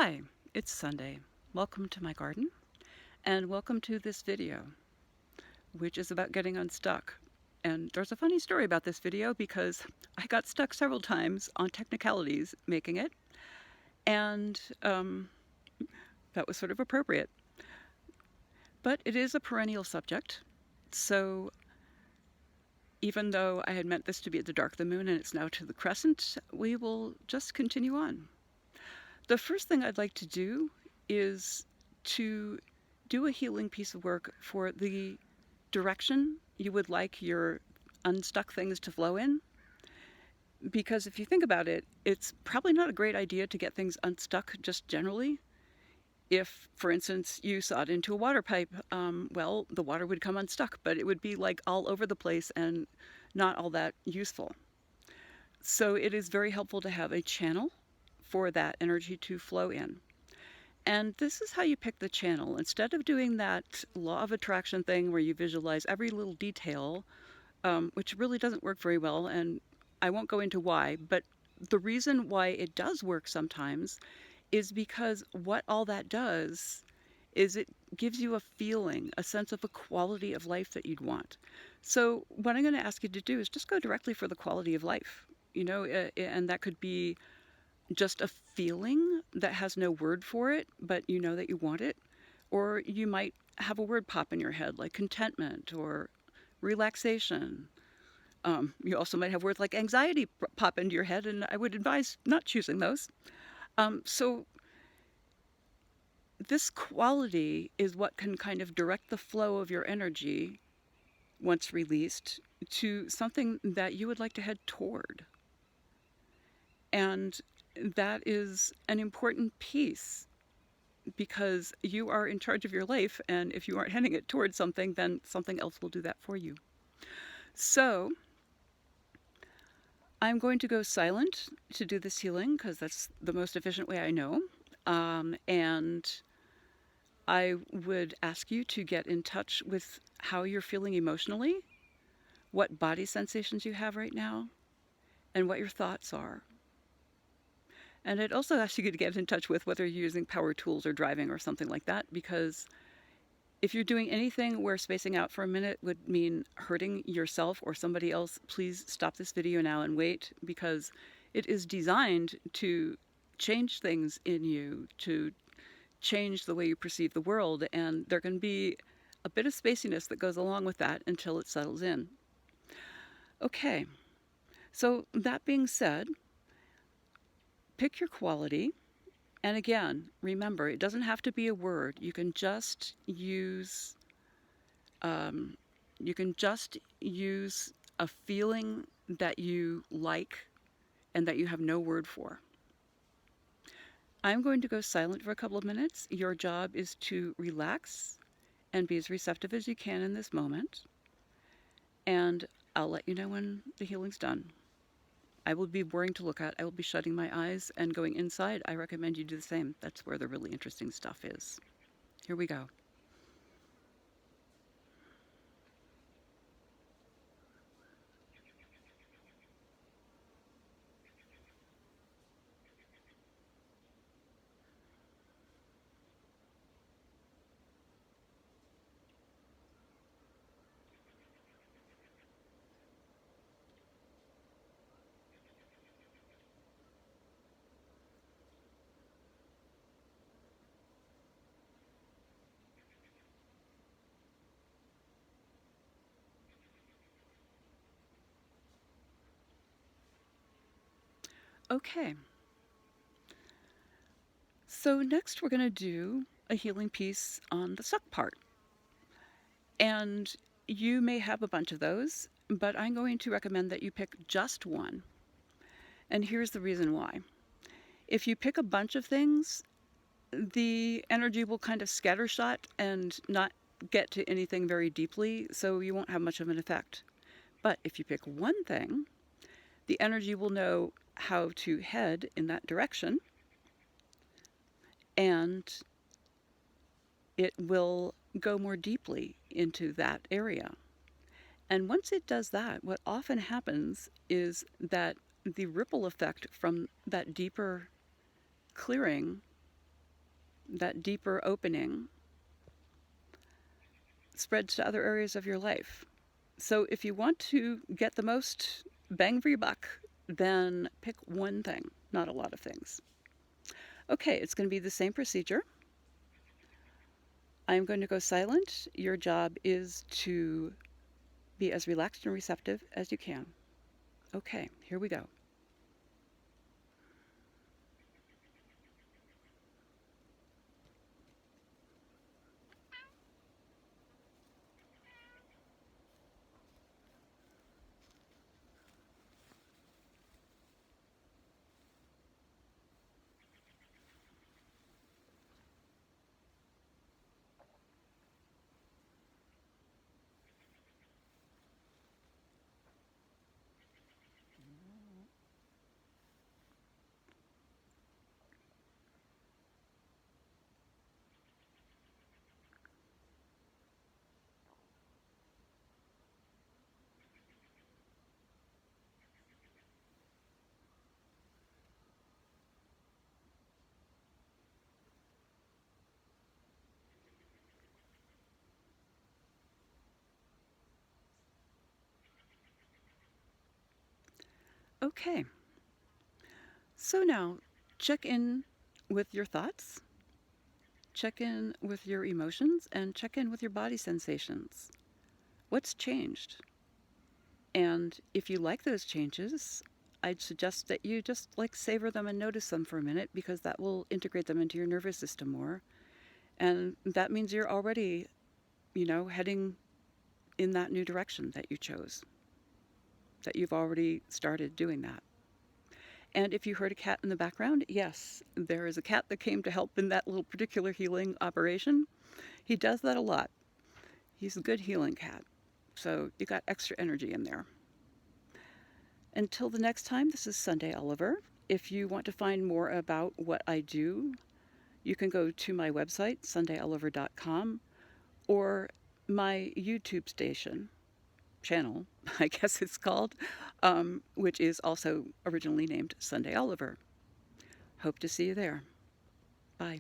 Hi, it's Sunday. Welcome to my garden and welcome to this video, which is about getting unstuck. And there's a funny story about this video because I got stuck several times on technicalities making it, and that was sort of appropriate. But it is a perennial subject, so even though I had meant this to be at the dark of the moon and it's now to the crescent, we will just continue on. The first thing I'd like to do is to do a healing piece of work for the direction you would like your unstuck things to flow in. Because if you think about it, it's probably not a great idea to get things unstuck just generally. If, for instance, you sawed into a water pipe, well, the water would come unstuck, but it would be like all over the place and not all that useful. So it is very helpful to have a channel for that energy to flow in. And this is how you pick the channel. Instead of doing that law of attraction thing where you visualize every little detail, which really doesn't work very well, and I won't go into why, but the reason why it does work sometimes is because what all that does is it gives you a feeling, a sense of a quality of life that you'd want. So what I'm going to ask you to do is just go directly for the quality of life, and that could be just a feeling that has no word for it, but you know that you want it. Or you might have a word pop in your head like contentment or relaxation. You also might have words like anxiety pop into your head, and I would advise not choosing those. So, this quality is what can kind of direct the flow of your energy once released to something that you would like to head toward. And that is an important piece because you are in charge of your life, and if you aren't heading it towards something, then something else will do that for you. So, I'm going to go silent to do this healing because that's the most efficient way I know. And I would ask you to get in touch with how you're feeling emotionally, what body sensations you have right now, and what your thoughts are. And I'd also ask you to get in touch with whether you're using power tools or driving or something like that, because if you're doing anything where spacing out for a minute would mean hurting yourself or somebody else, please stop this video now and wait, because it is designed to change things in you, to change the way you perceive the world, and there can be a bit of spaciness that goes along with that until it settles in. Okay, so that being said, pick your quality. And again, remember, it doesn't have to be a word. You can just use a feeling that you like and that you have no word for. I'm going to go silent for a couple of minutes. Your job is to relax and be as receptive as you can in this moment. And I'll let you know when the healing's done. I will be boring to look at. I will be shutting my eyes and going inside. I recommend you do the same. That's where the really interesting stuff is. Here we go. Okay. So next we're going to do a healing piece on the suck part. And you may have a bunch of those, but I'm going to recommend that you pick just one. And here's the reason why. If you pick a bunch of things, the energy will kind of scattershot and not get to anything very deeply, so you won't have much of an effect. But if you pick one thing, the energy will know how to head in that direction, and it will go more deeply into that area. And once it does that, what often happens is that the ripple effect from that deeper clearing that deeper opening spreads to other areas of your life. So if you want to get the most bang for your buck, then pick one thing, not a lot of things. Okay, it's going to be the same procedure. I'm going to go silent. Your job is to be as relaxed and receptive as you can. Okay, here we go. Okay, so now check in with your thoughts, check in with your emotions, and check in with your body sensations. What's changed? And if you like those changes, I'd suggest that you just like savor them and notice them for a minute because that will integrate them into your nervous system more. And that means you're already, heading in that new direction that you chose, that you've already started doing that. And if you heard a cat in the background, yes, there is a cat that came to help in that little particular healing operation. He does that a lot. He's a good healing cat. So you got extra energy in there. Until the next time, this is Sunday Oliver. If you want to find more about what I do, you can go to my website, sundayoliver.com, or my YouTube channel, I guess it's called, which is also originally named Sunday Oliver. Hope to see you there. Bye.